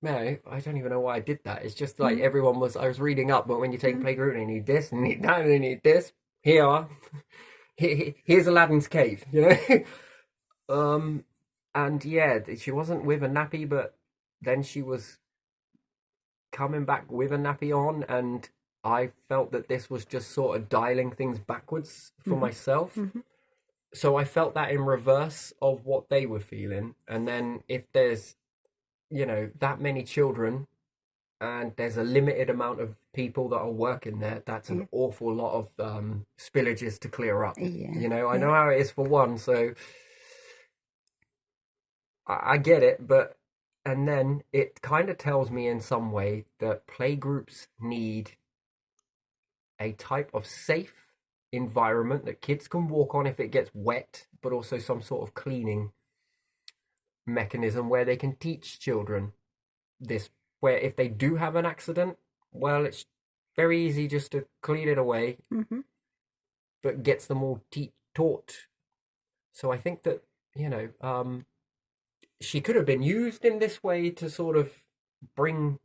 No, I don't even know why I did that. It's just like Mm. everyone was. I was reading up, but when you take Mm. playgroup, they need this, and need that, and they need this. Here are here's Aladdin's cave. Um, and yeah, she wasn't with a nappy, but then she was coming back with a nappy on, and I felt that this was just sort of dialing things backwards for Mhm. myself. Mhm. So I felt that in reverse of what they were feeling. And then if there's, that many children and there's a limited amount of people that are working there, that's Yeah. an awful lot of spillages to clear up. Yeah. I Yeah. know how it is for one, so I get it, but and then it kind of tells me in some way that playgroups need a type of safe environment that kids can walk on if it gets wet, but also some sort of cleaning mechanism where they can teach children this, where if they do have an accident, well, it's very easy just to clean it away, Mhm. but gets them all taught. So I think that, she could have been used in this way to sort of bring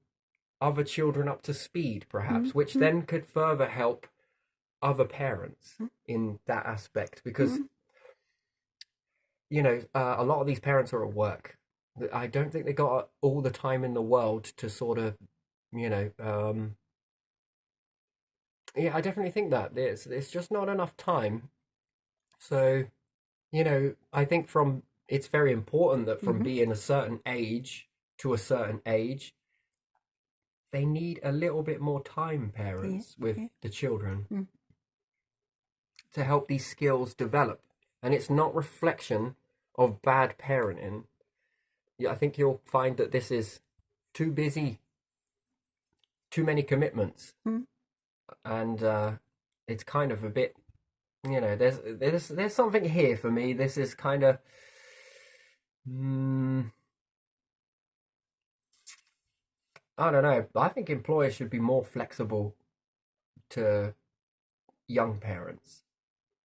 other children up to speed, perhaps, which Mhm. then could further help other parents in that aspect because Mhm. a lot of these parents are at work. I don't think they got all the time in the world to sort of, you know, yeah, I definitely think that it's just not enough time. So, I think from it's very important that from Mhm. being a certain age to a certain age, they need a little bit more time, Yeah. parents, with Yeah. the children Mm. to help these skills develop. And it's not reflection of bad parenting. Yeah, I think you'll find that this is too busy, too many commitments, Mm. and it's kind of a bit, there's something here for me. This is kind of, mm, I don't know. I think employers should be more flexible to young parents.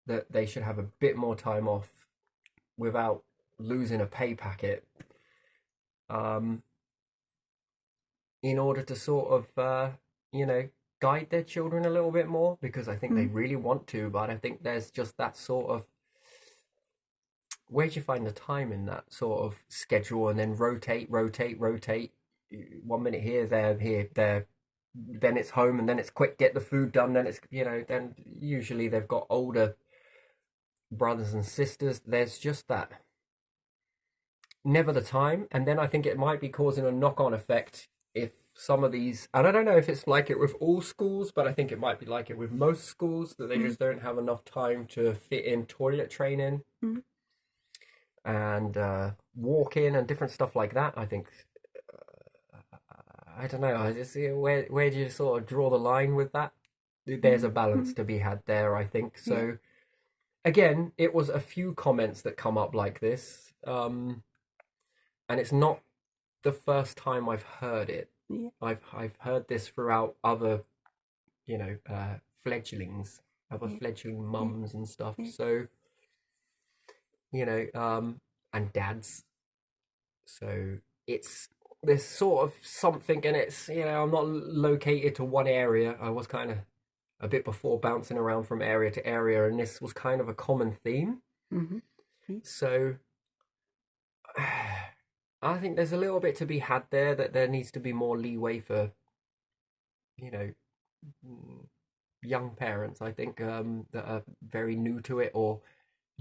That they should have a bit more time off without losing a pay packet. Um, in order to sort of, you know, guide their children a little bit more because I think they Mm. really want to, but I think there's just that sort of where do you find the time in that sort of schedule and then rotate, rotate, rotate? 1 minute here, there, here, there. Then it's home and then it's quick, get the food done. Then it's, then usually they've got older brothers and sisters. There's just that never the time. And then I think it might be causing a knock on effect if some of these, and I don't know if it's like it with all schools, but I think it might be like it with most schools that they Mm. just don't have enough time to fit in toilet training Mm. and walking and different stuff like that. I think I don't know. I just where do you sort of draw the line with that? There's a Mm. balance Mm. to be had there, I think. Yeah. So again, it was a few comments that come up like this, and it's not the first time I've heard it. Yeah. I've heard this throughout other fledglings, other Yeah. fledgling Yeah. mums and stuff. Yeah. So, you know, and dads. So it's there's sort of something, and it's I'm not located to one area. I was kind of a bit before bouncing around from area to area, and this was kind of a common theme. Mm-hmm. Yeah. So I think there's a little bit to be had there, that there needs to be more leeway for you know mm, young parents. I think that are very new to it or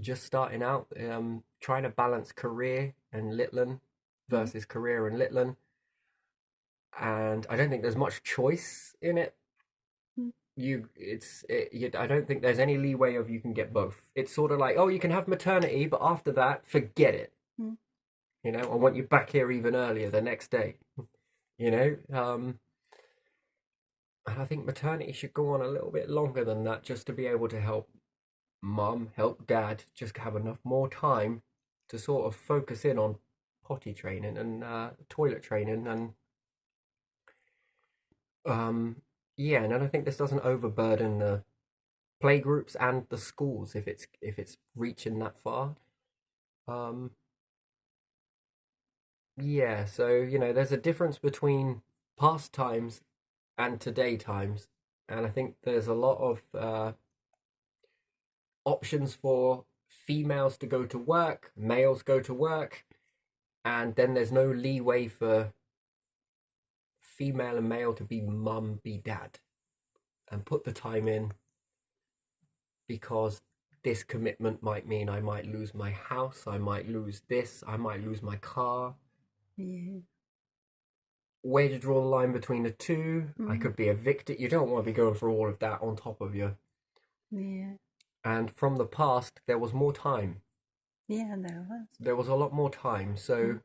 just starting out, trying to balance career and Litland Mm. versus career and Litland. And I don't think there's much choice in it. Mm. I don't think there's any leeway of you can get both. It's sort of like, oh, you can have maternity, but after that, forget it. Mm. I want you back here even earlier the next day. You know, and I think maternity should go on a little bit longer than that, just to be able to help mum, help dad, just have enough more time to sort of focus in on potty training and toilet training and um yeah, and then I think this doesn't overburden the playgroups and the schools if it's reaching that far. Um yeah, so there's a difference between past times and today times, and I think there's a lot of options for females to go to work, males go to work, and then there's no leeway for female and male to be mum, be dad, and put the time in, because this commitment might mean I might lose my house, I might lose this, I might lose my car. Yeah. Where to draw the line between the two? I Mm. could be evicted. You don't want to be going through all of that on top of you. Yeah. And from the past, there was more time. Yeah, there was. There was a lot more time. So Mm.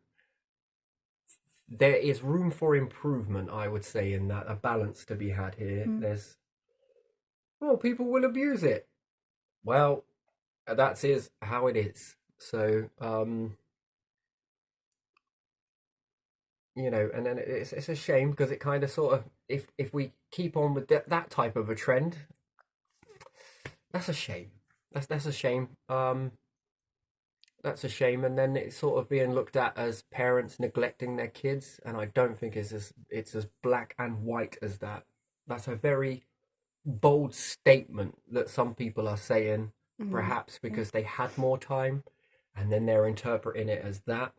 there is room for improvement, I would say, in that, a balance to be had here. Mm. People will abuse it. Well, that's is how it is. So, and then it's a shame, because it kind of sort of, if we keep on with that type of a trend, that's a shame. That's a shame. That's a shame, and then it's sort of being looked at as parents neglecting their kids, and I don't think it's as black and white as that. That's a very bold statement that some people are saying, Mm. perhaps Yeah. because they had more time, and then they're interpreting it as that.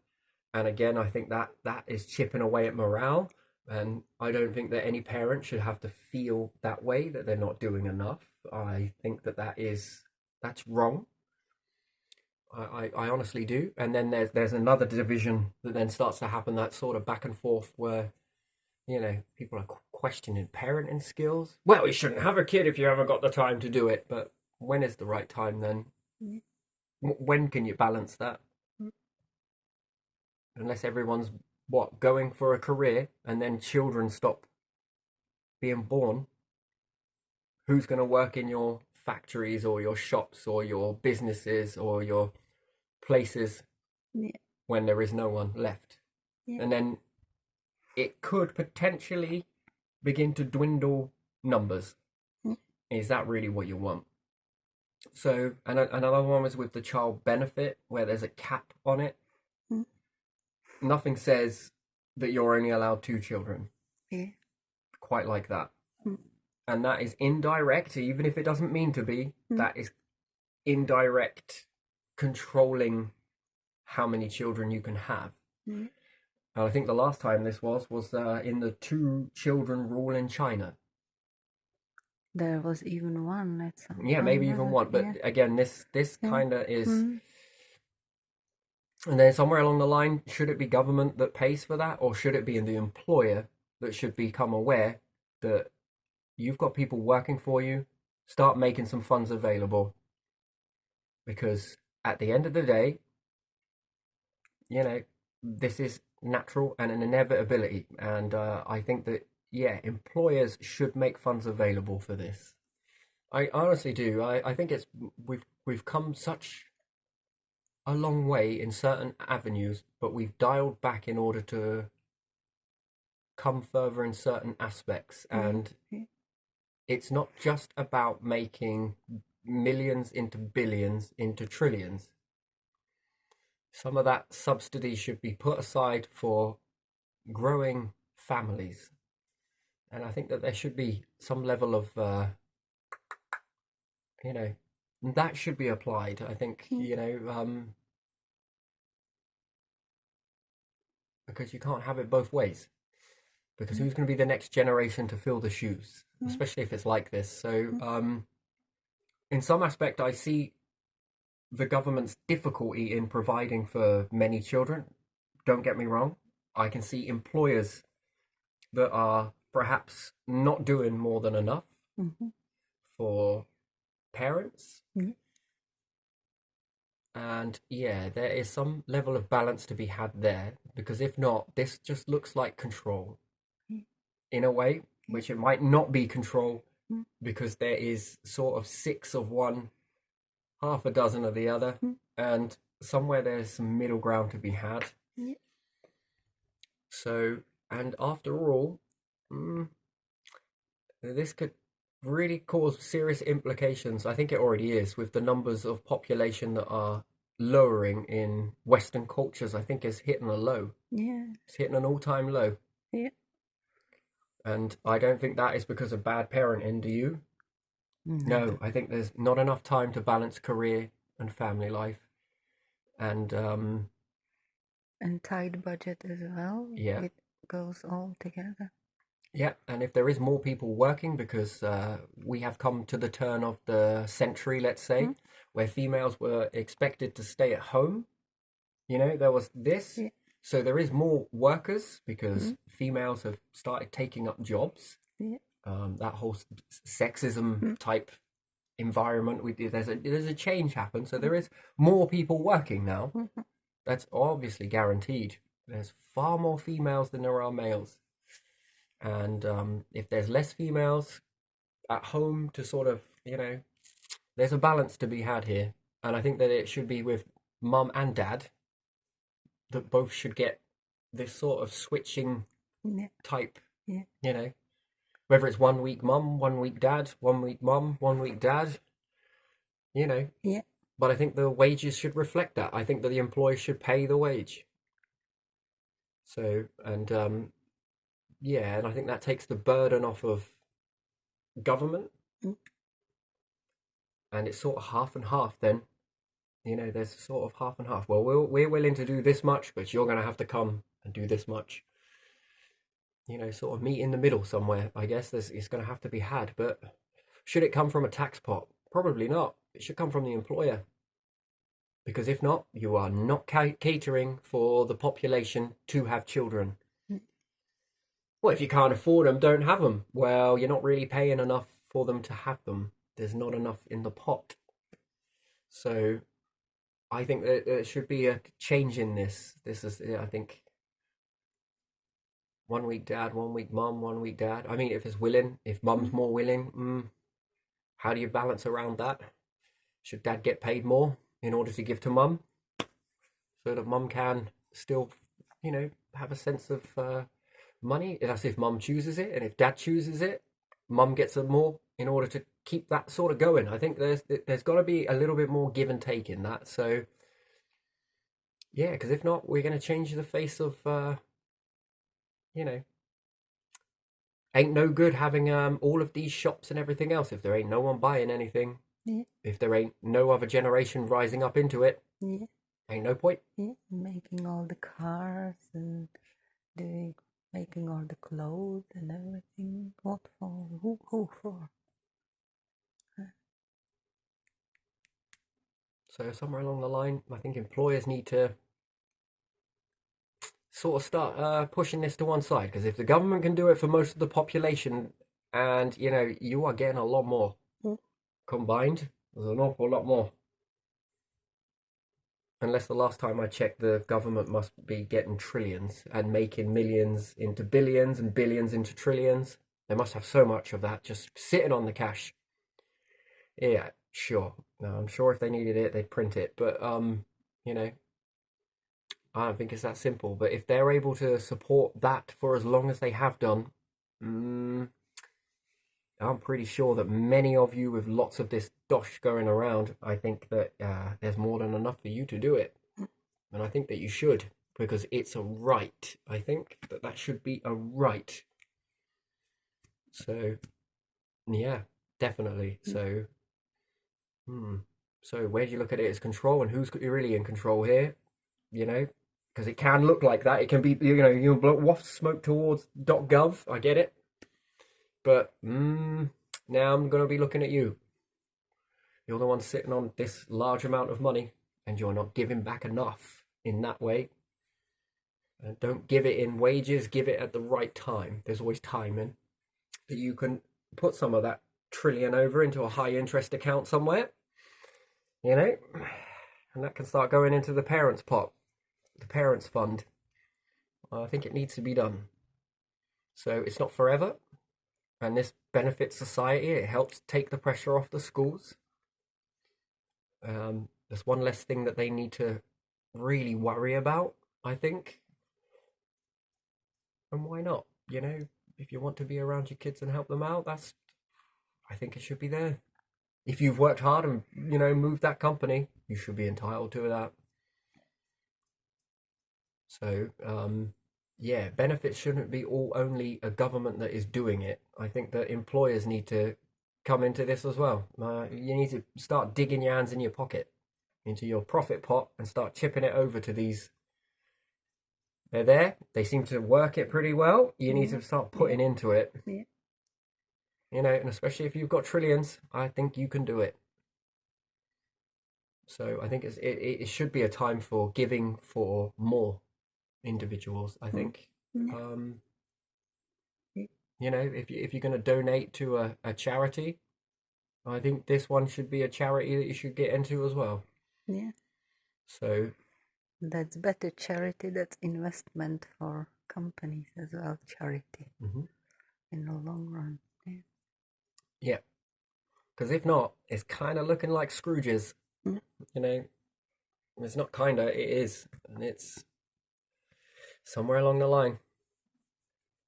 And again, I think that is chipping away at morale, and I don't think that any parent should have to feel that way, that they're not doing enough. I think that's wrong. I honestly do. And then there's another division that then starts to happen, that sort of back and forth, where people are questioning parenting skills. Well, you shouldn't have a kid if you haven't got the time to do it. But when is the right time then? Yeah. When can you balance that? Mm. Unless everyone's going for a career, and then children stop being born, who's going to work in your factories or your shops or your businesses or your places Yeah. when there is no one left? Yeah. And then it could potentially begin to dwindle numbers. Mm. Is that really what you want? So, and another one was with the child benefit, where there's a cap on it. Mm. Nothing says that you're only allowed 2 children, Yeah. quite like that. Mm. And that is indirect, even if it doesn't mean to be. Mm. That is indirect controlling how many children you can have. Yeah. And I think the last time this was in the 2 children rule in China. There was even one at some Yeah, maybe even time. one. But Yeah. again, this Yeah. kind of is. Mm. And then somewhere along the line, should it be government that pays for that, or should it be the employer that should become aware that you've got people working for you? Start making some funds available, because at the end of the day, this is natural and an inevitability, and I think that, yeah, employers should make funds available for this. I honestly do. I think we've come such a long way in certain avenues, but we've dialed back in order to come further in certain aspects. Yeah. And Yeah. it's not just about making millions into billions into trillions. Some of that subsidy should be put aside for growing families. And I think that there should be some level of, you know, that should be applied. I think, because you can't have it both ways. Because who's going to be the next generation to fill the shoes, especially if it's like this? So, in some aspect, I see the government's difficulty in providing for many children. Don't get me wrong. I can see employers that are perhaps not doing more than enough for parents. And yeah, there is some level of balance to be had there, because if not, this just looks like control in a way, which it might not be control, because there is sort of six of one, half a dozen of the other, and somewhere there's some middle ground to be had. So, and after all, this could really cause serious implications. I think it already is, with the numbers of population that are lowering in Western cultures. I think it's hitting a low. Yeah. It's hitting an all-time low. Yeah. And I don't think that is because of bad parenting, do you? No, I think there's not enough time to balance career and family life. And tight budget as well. Yeah. It goes all together. Yeah, and if there is more people working, because we have come to the turn of the century, let's say, where females were expected to stay at home. There was this. Yeah. So there is more workers because females have started taking up jobs. Yeah. That whole sexism type environment, there's a change happen. So there is more people working now. That's obviously guaranteed. There's far more females than there are males. And if there's less females at home to sort of, there's a balance to be had here. And I think that it should be with mum and dad, that both should get this sort of switching type, whether it's 1 week mum, 1 week dad, 1 week mum, 1 week dad, Yeah. But I think the wages should reflect that. I think that the employer should pay the wage. So, and and I think that takes the burden off of government. And it's sort of half and half then. There's sort of half and half. Well, we're willing to do this much, but you're going to have to come and do this much. Sort of meet in the middle somewhere, I guess. It's going to have to be had. But should it come from a tax pot? Probably not. It should come from the employer. Because if not, you are not catering for the population to have children. Well, if you can't afford them, don't have them. Well, you're not really paying enough for them to have them. There's not enough in the pot. So I think that there should be a change in this. This is, I think, 1 week dad, 1 week mum, 1 week dad. I mean, if it's willing, if mum's more willing, how do you balance around that? Should dad get paid more in order to give to mum, so that mum can still, have a sense of money? That's if mum chooses it, and if dad chooses it, mum gets more in order to keep that sort of going. I think there's got to be a little bit more give and take in that. So yeah, because if not, we're going to change the face of ain't no good having all of these shops and everything else if there ain't no one buying anything. If there ain't no other generation rising up into it, ain't no point. Making all the cars and making all the clothes and everything. What for? Who for? So somewhere along the line, I think employers need to sort of start pushing this to one side, because if the government can do it for most of the population, and you are getting a lot more combined, there's an awful lot more. Unless the last time I checked, the government must be getting trillions and making millions into billions and billions into trillions. They must have so much of that just sitting on the cash. Yeah, sure. No, I'm sure if they needed it, they'd print it. But I don't think it's that simple. But if they're able to support that for as long as they have done, I'm pretty sure that many of you with lots of this dosh going around, I think that there's more than enough for you to do it. And I think that you should, because it's a right. I think that that should be a right. So, yeah, definitely. So, so where do you look at it as control, and who's really in control here? You know, because it can look like that. It can be, you know, you waft smoke towards .gov. I get it, but now I'm gonna be looking at you. You're the one sitting on this large amount of money, and you're not giving back enough in that way. And don't give it in wages. Give it at the right time. There's always timing that you can put some of that trillion over into a high interest account somewhere. You know, and that can start going into the parents' pot, the parents' fund. I think it needs to be done. So it's not forever, and this benefits society. It helps take the pressure off the schools. There's one less thing that they need to really worry about, I think. And why not? You know, if you want to be around your kids and help them out, I think it should be there. If you've worked hard and, you know, moved that company, you should be entitled to that. So, yeah, benefits shouldn't be all only a government that is doing it. I think that employers need to come into this as well. You need to start digging your hands in your pocket, into your profit pot, and start chipping it over to these. They're there. They seem to work it pretty well. You need to start putting into it. Yeah. You know, and especially if you've got trillions, I think you can do it. So I think it should be a time for giving for more individuals. I think, you know, if you're going to donate to a charity, I think this one should be a charity that you should get into as well. Yeah. So That's better charity. That's investment for companies as well. Charity in the long run. Yeah. yeah, because if not, it's kind of looking like Scrooge's. You know, it's not kinda, it is, and it's somewhere along the line.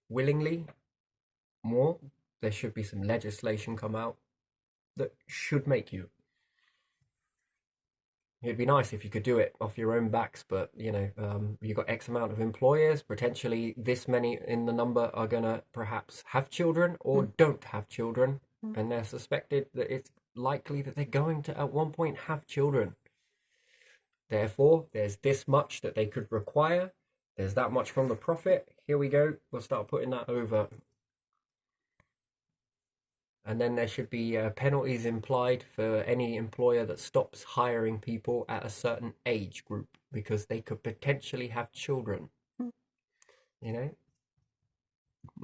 Willingly, more, there should be some legislation come out that should make you. It'd be nice if you could do it off your own backs, but you know, you've got X amount of employers. Potentially, this many in the number are gonna perhaps have children or don't have children, and they're suspected that it's likely that they're going to at one point have children. Therefore, there's this much that they could require. There's that much from the profit. Here we go. We'll start putting that over. And then there should be penalties implied for any employer that stops hiring people at a certain age group because they could potentially have children. You know?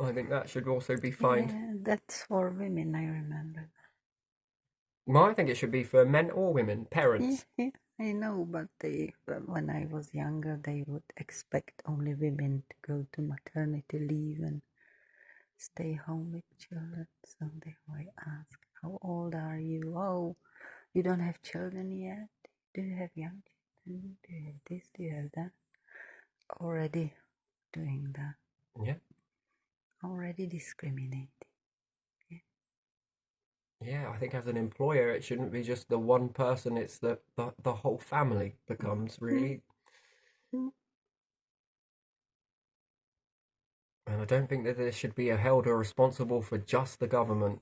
I think that should also be fined. Yeah, that's for women, I remember. Well, I think it should be for men or women, parents. Yeah, I know, but when I was younger, they would expect only women to go to maternity leave and stay home with children. So they might ask, how old are you? Oh, you don't have children yet? Do you have young children? Do you have this? Do you have that? Already doing that. Yeah. Already discriminating. Yeah, I think as an employer, it shouldn't be just the one person, it's the whole family becomes really. And I don't think that there should be held or responsible for just the government.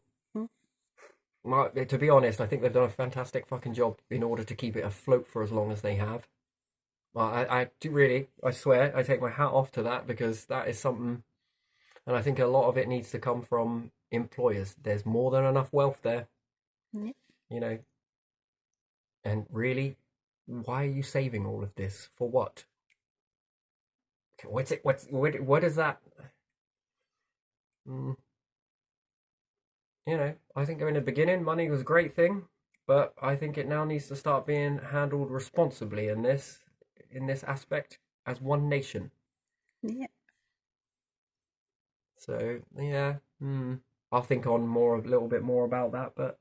To be honest, I think they've done a fantastic fucking job in order to keep it afloat for as long as they have. I do really, I swear, I take my hat off to that because that is something, and I think a lot of it needs to come from employers. There's more than enough wealth there, you know. And really, why are you saving all of this for what? What is that? You know, I think in the beginning, money was a great thing, but I think it now needs to start being handled responsibly in this aspect as one nation. Yeah. So yeah, I'll think on a little bit more about that, but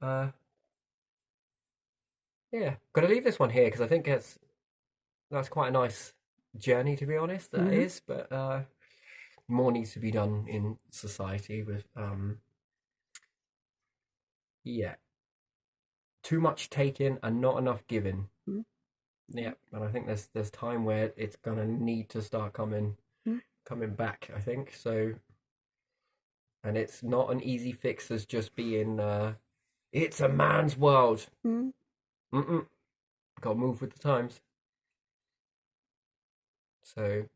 yeah, gotta leave this one here because I think that's quite a nice journey, to be honest. That is, but more needs to be done in society with Yeah. Too much taking and not enough giving. Mm. Yeah, and I think there's time where it's gonna need to start Mm. coming back, I think. So, and it's not an easy fix as just being it's a man's world. Mm. Mm-mm. Gotta move with the times. So,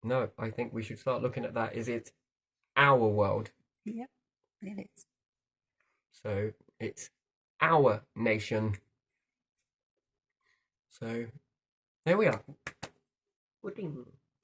no, I think we should start looking at that. Is it our world? Yeah, it is. So it's our nation. So there we are. Pudding.